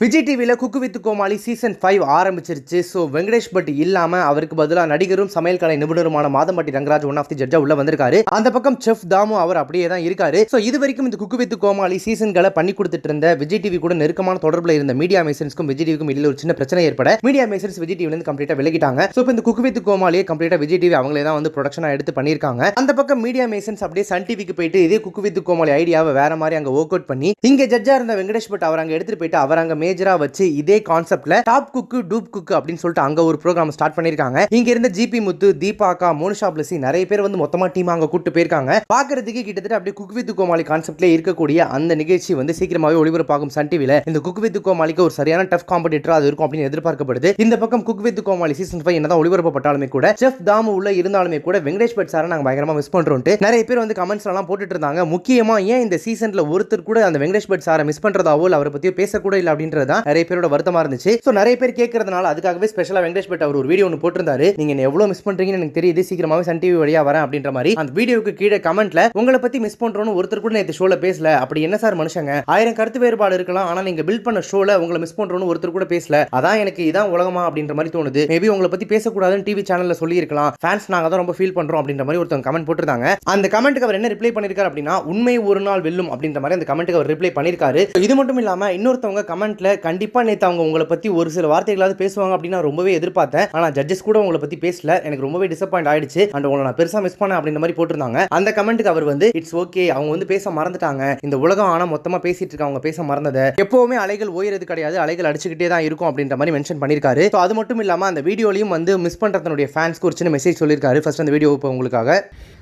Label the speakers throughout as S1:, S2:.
S1: விஜய் டிவியில் cook with Comali season 5 ஆரம்பிச்சிருச்சு. So Venkatesh but இல்லாமல் அவருக்கு பதிலாக நடிகரும் சமையல் கலை நிபுணருமான Madhampatti Rangaraj one of the ஜட்ஜா உள்ள வந்திருக்காரு. அந்த பக்கம் செஃப் தாமு அவர் அப்படியே தான் இருக்காரு. ஸோ இது வரைக்கும் இந்த குக்கு வித் கோமாளி சீசன்களை பண்ணி கொடுத்துட்டு இருந்த விஜய் டிவி கூட நெருக்கமான தொடர்பில் இருந்த மீடியா மேசன்ஸ்க்கும் விஜய் டிவிக்கும் இடையில ஒரு சின்ன பிரச்சனை ஏற்பட மீடியா மேசன்ஸ் விஜய் டிவிலேருந்து கம்ப்ளீட்டாக விலகிட்டாங்க. ஸோ இப்போ இந்த குக்கு வித் கோமாளியை கம்ப்ளீட்டாக விஜய் டிவி அவங்களே தான் வந்து ப்ரொடக்ஷனாக எடுத்து பண்ணியிருக்காங்க. அந்த பக்கம் மீடியா மேசன்ஸ் அப்படியே சன் டிவிக்கு போயிட்டு இதே குக்கு வித் கோமாளி ஐடியாவை வேற மாதிரி அங்கே ஒர்க் அவுட் பண்ணி இங்கே ஜட்ஜா இருந்த வெங்கடேஷ் பட் அவர் அங்கே எடுத்துட்டு போயிட்டு அவர் அங்கே மேஜரா வச்சு இதே கான்செப்ட்ல டாப் குக்கு டூப் குக்கு அப்படின்னு சொல்லிட்டு அங்க ஒரு ப்ரோக்ராம் ஸ்டார்ட் பண்ணிருக்காங்க. இங்க இருந்த ஜிபி முத்து, தீபாக்கா, மோனிஷா பிளஸி நிறைய பேர் வந்து மொத்தமா டீம் அங்க கூட்டு போயிருக்காங்க. பாக்குறதுக்கு கிட்டத்தட்ட அப்படியே குக் வித் கோமாளி கான்செப்ட்ல இருக்கக்கூடிய அந்த நிகழ்ச்சி வந்து சீக்கிரமாவே ஒளிபரப்பாகும் சன் டிவில. இந்த குக் வித் கோமாளிக்கு ஒரு சரியான டஃப் காம்படிட்டரா அது இருக்கும் அப்படின்னு எதிர்பார்க்கப்படுது. இந்த பக்கம் குக் வித் கோமாளி சீசன் 5 என்னதான் ஒளிபரப்பப்பட்டாலுமே கூட செஃப் தாமு உள்ள இருந்தாலுமே கூட வெங்கடேஷ் பட் சாரை நாங்க பயங்கரமா மிஸ் பண்றோம்ட்டு நிறைய பேர் வந்து கமெண்ட்ஸ் எல்லாம் போட்டுட்டு இருந்தாங்க. முக்கியமா ஏன் இந்த சீசன்ல ஒருத்தர் கூட அந்த வெங்கடேஷ் பட் சாரை மிஸ் பண்றதாவோ அவரை பத்தி பேசக்கூட இல்லை அப்படின்றதான் நிறைய பேரோட வருத்தமா இருந்துச்சு. சோ நிறைய பேர் கேட்கறதுனால அதுக்காகவே ஸ்பெஷலா வெங்கடேஷ் பட் அவர் ஒரு வீடியோ ஒன்று போட்டிருந்தாரு. நீங்க என்ன எவ்வளவு மிஸ் பண்றீங்கன்னு எனக்கு தெரியுது, சீக்கிரமாவே சன் டிவி வழியா வரேன் அப்படின்ற மாதிரி. அந்த வீடியோக்கு கீழே கமெண்ட்ல உங்களை பத்தி மிஸ் பண்றோம்னு ஒருத்தர் கூட நேற்று ஷோல பேசல. அப்படி என்ன சார் மனுஷங்க, 1000 கருத்து வேறுபாடு இருக்கலாம், ஆனா நீங்க பில்ட் பண்ண ஷோல உங்களை மிஸ் பண்றோம்னு ஒருத்தர் கூட பேசல. அதான் எனக்கு இதான் உலகமா அப்படின்ற மாதிரி தோணுது. மேபி உங்களை பத்தி பேசக்கூடாதுன்னு டிவி சேனல்ல சொல்லி இருக்கலாம். ஃபேன்ஸ் நாங்க தான் ரொம்ப ஃபீல் பண்றோம் அப்படின்ற மாதிரி ஒருத்தவங்க கமெண்ட் போட்டிருந்தாங்க. அந்த கமெண்ட்டுக்கு அவர் என்ன ரிப்ளை பண்ணிருக்காரு அப்படின்னா, உண்மை ஒரு நாள் வெல்லும் அப்படின்ற மாதிரி அந்த கமெண்ட்டுக்கு அவர் ரிப்ளை பண்ணிருக்காரு. இது மட்டும் இல்லாம இன்னொருத்தவங்க கமெண்ட்ல கண்டிப்பா நேத்து அவங்க உங்களை பத்தி ஒரு சில வார்த்தைகளாவது பேசுவாங்க அப்படின்னு நான் ரொம்பவே எதிர்பார்த்தேன். ஆனா ஜட்ஜஸ் கூட உங்களை பத்தி பேசல, எனக்கு ரொம்பவே டிசப்பாயிண்ட் ஆயிடுச்சு அண்ட் உங்களை நான் பெருசா மிஸ் பண்ணேன் அப்படின்ற மாதிரி போட்டிருந்தாங்க. அந்த கமெண்ட்டுக்கு அவர் வந்து இட்ஸ் ஓகே, அவங்க வந்து பேச மறந்துட்டாங்க, இந்த உலகம் ஆனா மொத்தமா பேசிட்டு இருக்காங்க, அவங்க பேச மறந்தது எப்பவுமே அலைகள் ஓய்றது கிடையாது, அலைகள் அடிச்சுக்கிட்டே தான் இருக்கும் அப்படின்ற மாதிரி மென்ஷன் பண்ணிருக்காரு. அது மட்டும் இல்லாம அந்த வீடியோலையும் வந்து மிஸ் பண்றதனுடைய ஃபேன்ஸ்க்கு ஒரு சின்ன மெசேஜ் சொல்லியிருக்காரு. ஃபர்ஸ்ட் அந்த வீடியோ இப்போ உங்களுக்காக.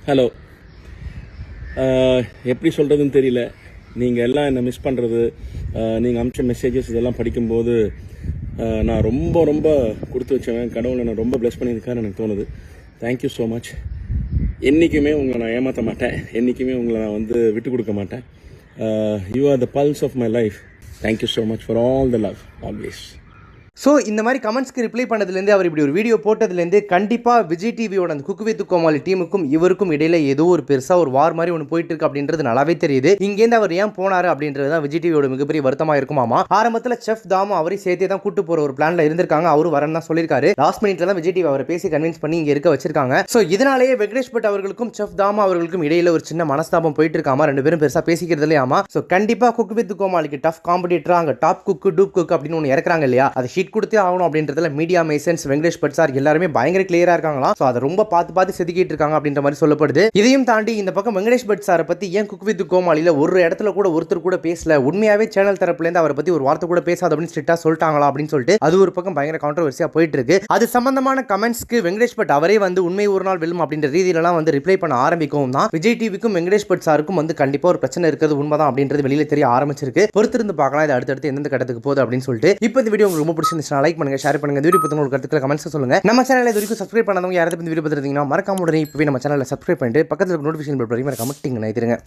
S2: ஹலோ, எப்படி சொல்றதுன்னு தெரியல. நீங்கள் எல்லாம் என்னை மிஸ் பண்ணுறது, நீங்கள் அனுப்பிச்ச மெசேஜஸ் இதெல்லாம் படிக்கும்போது நான் ரொம்ப ரொம்ப கொடுத்து வச்சவன், கடவுளை நான் ரொம்ப ப்ளஸ் பண்ணியிருக்கான்னு எனக்கு தோணுது. Thank you so much. என்றைக்குமே உங்களை நான் ஏமாற்ற மாட்டேன், என்றைக்குமே உங்களை நான் வந்து விட்டு கொடுக்க மாட்டேன். You are the pulse of my life. Thank you so much for all the love always.
S1: So இந்த மாதிரி கமெண்ட்ஸ்க்கு ரிப்ளை பண்ணதுலேருந்து அவர் இப்படி ஒரு வீடியோ போட்டதுலேருந்து கண்டிப்பாக விஜய் டிவியோட அந்த குக்கு வித் கோமாளி டீமுக்கும் இவருக்கும் இடையில ஏதோ ஒரு பெருசாக ஒரு வார் மாதிரி ஒன்று போயிட்டு இருக்கு அப்படின்றது நல்லாவே தெரியுது. இங்கேருந்து அவர் ஏன் போனாரு அப்படின்றது தான் விஜய் டிவியோட மிகப்பெரிய வருத்தமாக இருக்குமாமா. ஆரம்பத்தில் செஃப் தாமு அவரை சேர்த்தே தான் கூட்டு போகிற ஒரு பிளான்ல இருந்திருக்காங்க. அவரு வரன்னு தான் சொல்லியிருக்காரு. லாஸ்ட் மினிட்ல தான் விஜய் டிவி அவரை பேசி கன்வின்ஸ் பண்ணி இங்கே இருக்க வச்சிருக்காங்க. ஸோ இதனாலேயே வெங்கடேஷ் பட் அவர்களுக்கும் செஃப் தாமு அவர்களுக்கும் இடையில ஒரு சின்ன மனஸ்தாபம் போயிட்டு இருக்காமா, ரெண்டு பேரும் பெருசாக பேசிக்கிறது இல்லையாமா. ஸோ கண்டிப்பாக குக்கு வித் கோமாளிக்கு டஃப் காம்படிட்டரா அங்கே டாப் குக்கு டூப் குக் அப்படின்னு ஒன்று இறக்குறாங்க இல்லையா, அதை ஷீட் கொடுத்தே ஆகணும் அப்படின்னு media masons Venkatesh but sir எல்லாருமே பயங்கர கிளியரா இருக்காங்களா. சோ அதை ரொம்ப பார்த்து செதுக்கிட்டு இருக்காங்க அப்படின்ற மாதிரி சொல்லப்படுது. இதையும் தாண்டி இந்த பக்கம் வெங்கடேஷ் பட் சாரை பத்தி ஏன் குக் வித் கோமாளில ஒரு இடத்துல கூட ஒருத்தர் கூட பேசல, உண்மையாவே சேனல் தரப்புல இருந்து அவரை பத்தி ஒரு வார்த்தை கூட பேசாத அப்படின்னு ஸ்ட்ரிக்ட்டா சொல்லிட்டாங்களா அப்படின்னு சொல்லிட்டு அது ஒரு பக்கம் பயங்கர கான்ட்ரோவர்சியா போயிட்டு இருக்கு. அது சம்பந்தமான கமெண்ட்ஸ்க்கு வெங்கடேஷ் பட் அவரே வந்து உண்மை ஒரு நாள் வெல்லும் அப்படின்ற ரீதியிலலாம் வந்து ரிப்ளை பண்ண ஆரம்பிக்கவும் தான் விஜய் டிவிக்கும் வெங்கடேஷ் பட் சாருக்கும் வந்து கண்டிப்பா ஒரு பிரச்சனை இருக்கிறது உண்மைதான் அப்படின்றது வெளியில தெரிய ஆரம்பிச்சிருக்கு. பொறுத்திருந்து பார்க்கலாம் இது அடுத்தடுத்து எந்தெந்த கட்டத்துக்கு போகுது அப்படின்னு சொல்லிட்டு. இப்போ இந்த வீடியோ உங்களுக்கு ரொம்ப பிடிச்சிருந்துச்சுன்னா லைக் பண்ணுங்க, ஷேர் பண்ணுங்க. இந்த வீடியோ பத்தி உங்களுக்கு கருத்துக்களை கமெண்ட்ஸ் சொல்லுங்க. நம்ம சேனலை இது வரைக்கும் சப்ஸ்கிரைப் பண்ணாதவங்க யாராவது இந்த வீடியோ பார்த்துருந்தீங்கன்னா மறக்காம உடனே இப்பவே நம்ம சேனலை சப்ஸ்கிரைப் பண்ணிட்டு பக்கத்துல நோட்டிஃபிகேஷன் பெல் மறக்காம டிங் பண்ணிடுங்க.